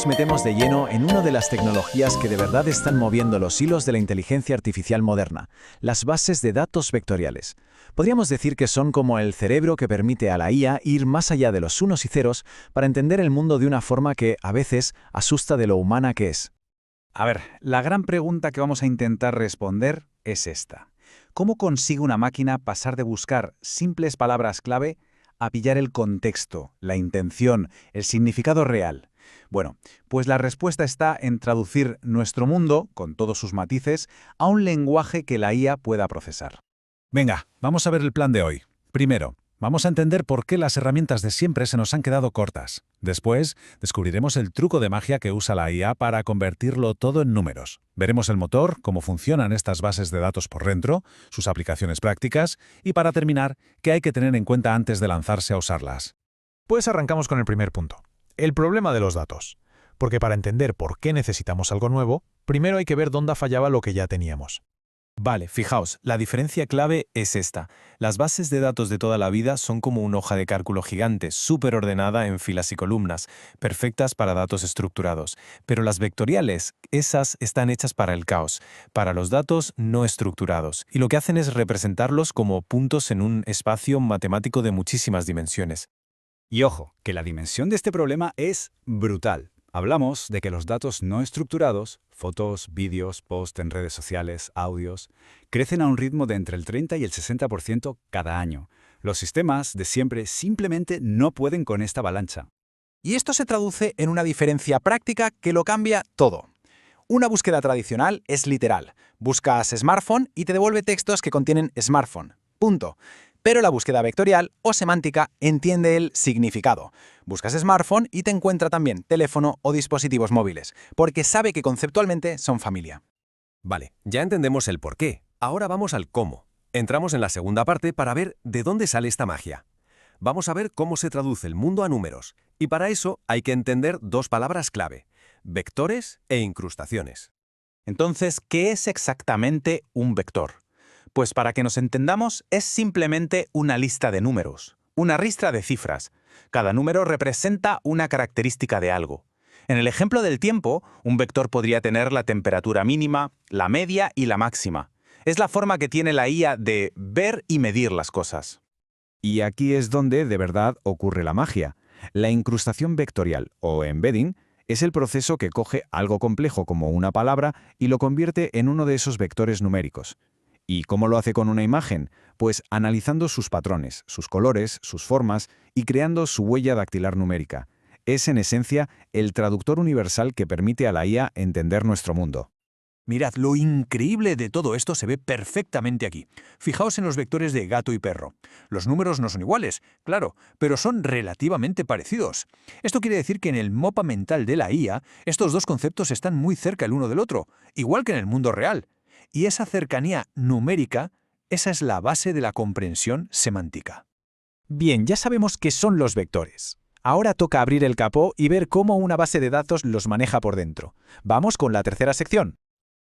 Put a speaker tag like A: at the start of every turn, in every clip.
A: metemos de lleno en una de las tecnologías que de verdad están moviendo los hilos de la inteligencia artificial moderna, las bases de datos vectoriales. Podríamos decir que son como el cerebro que permite a la IA ir más allá de los unos y ceros para entender el mundo de una forma que, a veces, asusta de lo humana que es.
B: A ver, la gran pregunta que vamos a intentar responder es esta. ¿Cómo consigue una máquina pasar de buscar simples palabras clave a pillar el contexto, la intención, el significado real? Bueno, pues la respuesta está en traducir nuestro mundo, con todos sus matices, a un lenguaje que la IA pueda procesar.
C: Venga, vamos a ver el plan de hoy. Primero, vamos a entender por qué las herramientas de siempre se nos han quedado cortas. Después, descubriremos el truco de magia que usa la IA para convertirlo todo en números. Veremos el motor, cómo funcionan estas bases de datos por dentro, sus aplicaciones prácticas y, para terminar, qué hay que tener en cuenta antes de lanzarse a usarlas.
D: Pues arrancamos con el primer punto, el problema de los datos. Porque para entender por qué necesitamos algo nuevo, primero hay que ver dónde fallaba lo que ya teníamos.
E: Vale, fijaos, la diferencia clave es esta. Las bases de datos de toda la vida son como una hoja de cálculo gigante, súper ordenada en filas y columnas, perfectas para datos estructurados. Pero las vectoriales, esas están hechas para el caos, para los datos no estructurados, y lo que hacen es representarlos como puntos en un espacio matemático de muchísimas dimensiones.
F: Y ojo, que la dimensión de este problema es brutal. Hablamos de que los datos no estructurados, fotos, vídeos, posts en redes sociales, audios, crecen a un ritmo de entre el 30 y el 60% cada año. Los sistemas de siempre simplemente no pueden con esta avalancha.
G: Y esto se traduce en una diferencia práctica que lo cambia todo. Una búsqueda tradicional es literal. Buscas smartphone y te devuelve textos que contienen smartphone. Punto. Pero la búsqueda vectorial o semántica entiende el significado. Buscas smartphone y te encuentra también teléfono o dispositivos móviles, porque sabe que conceptualmente son familia.
H: Vale, ya entendemos el por qué. Ahora vamos al cómo. Entramos en la segunda parte para ver de dónde sale esta magia. Vamos a ver cómo se traduce el mundo a números. Y para eso hay que entender dos palabras clave: vectores e incrustaciones.
B: Entonces, ¿qué es exactamente un vector? Pues para que nos entendamos, es simplemente una lista de números, una ristra de cifras. Cada número representa una característica de algo. En el ejemplo del tiempo, un vector podría tener la temperatura mínima, la media y la máxima. Es la forma que tiene la IA de ver y medir las cosas.
I: Y aquí es donde, de verdad, ocurre la magia. La incrustación vectorial, o embedding, es el proceso que coge algo complejo como una palabra y lo convierte en uno de esos vectores numéricos. ¿Y cómo lo hace con una imagen? Pues analizando sus patrones, sus colores, sus formas y creando su huella dactilar numérica. Es, en esencia, el traductor universal que permite a la IA entender nuestro mundo.
G: Mirad, lo increíble de todo esto se ve perfectamente aquí. Fijaos en los vectores de gato y perro. Los números no son iguales, claro, pero son relativamente parecidos. Esto quiere decir que en el mapa mental de la IA, estos dos conceptos están muy cerca el uno del otro, igual que en el mundo real. Y esa cercanía numérica, esa es la base de la comprensión semántica.
A: Bien, ya sabemos qué son los vectores. Ahora toca abrir el capó y ver cómo una base de datos los maneja por dentro. Vamos con la tercera sección.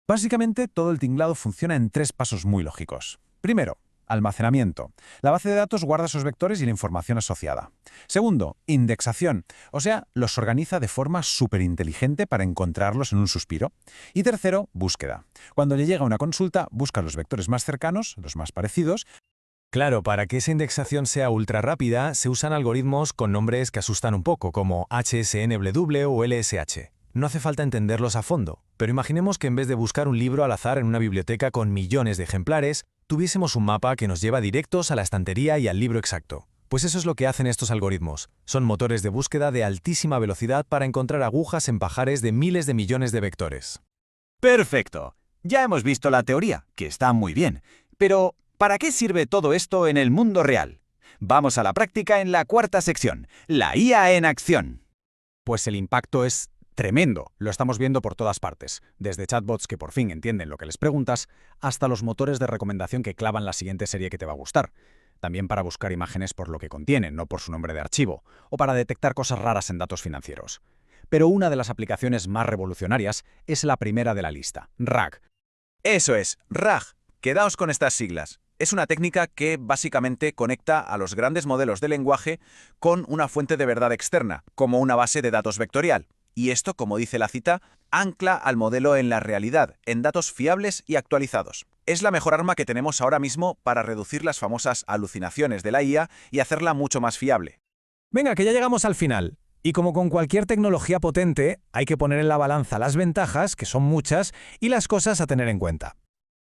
C: Básicamente, todo el tinglado funciona en 3 pasos muy lógicos. Primero, almacenamiento. La base de datos guarda esos vectores y la información asociada. Segundo, indexación, o sea, los organiza de forma superinteligente para encontrarlos en un suspiro. Y tercero, búsqueda. Cuando le llega una consulta, busca los vectores más cercanos, los más parecidos.
E: Claro, para que esa indexación sea ultra rápida, se usan algoritmos con nombres que asustan un poco, como HSNW o LSH. No hace falta entenderlos a fondo, pero imaginemos que en vez de buscar un libro al azar en una biblioteca con millones de ejemplares, tuviésemos un mapa que nos lleva directos a la estantería y al libro exacto. Pues eso es lo que hacen estos algoritmos. Son motores de búsqueda de altísima velocidad para encontrar agujas en pajares de miles de millones de vectores.
J: ¡Perfecto! Ya hemos visto la teoría, que está muy bien. Pero, ¿para qué sirve todo esto en el mundo real? Vamos a la práctica en la cuarta sección, la IA en acción.
B: Pues el impacto es tremendo, lo estamos viendo por todas partes, desde chatbots que por fin entienden lo que les preguntas, hasta los motores de recomendación que clavan la siguiente serie que te va a gustar. También para buscar imágenes por lo que contienen, no por su nombre de archivo, o para detectar cosas raras en datos financieros. Pero una de las aplicaciones más revolucionarias es la primera de la lista, RAG.
G: Eso es, RAG. Quedaos con estas siglas. Es una técnica que básicamente conecta a los grandes modelos de lenguaje con una fuente de verdad externa, como una base de datos vectorial.
A: Y esto, como dice la cita, ancla al modelo en la realidad, en datos fiables y actualizados. Es la mejor arma que tenemos ahora mismo para reducir las famosas alucinaciones de la IA y hacerla mucho más fiable.
C: Venga, que ya llegamos al final. Y como con cualquier tecnología potente, hay que poner en la balanza las ventajas, que son muchas, y las cosas a tener en cuenta.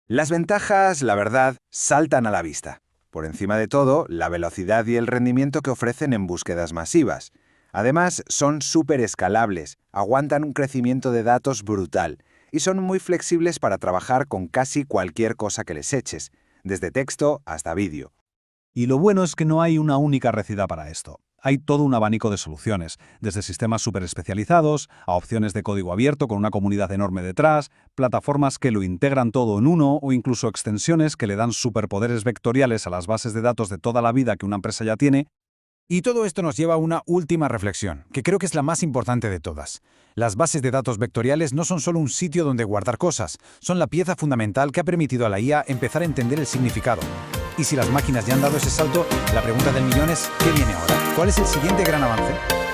I: Las ventajas, la verdad, saltan a la vista. Por encima de todo, la velocidad y el rendimiento que ofrecen en búsquedas masivas. Además, son súper escalables, aguantan un crecimiento de datos brutal y son muy flexibles para trabajar con casi cualquier cosa que les eches, desde texto hasta vídeo.
K: Y lo bueno es que no hay una única receta para esto. Hay todo un abanico de soluciones, desde sistemas súper especializados, a opciones de código abierto con una comunidad enorme detrás, plataformas que lo integran todo en uno o incluso extensiones que le dan superpoderes vectoriales a las bases de datos de toda la vida que una empresa ya tiene.
C: Y todo esto nos lleva a una última reflexión, que creo que es la más importante de todas. Las bases de datos vectoriales no son solo un sitio donde guardar cosas, son la pieza fundamental que ha permitido a la IA empezar a entender el significado. Y si las máquinas ya han dado ese salto, la pregunta del millón es, ¿qué viene ahora? ¿Cuál es el siguiente gran avance?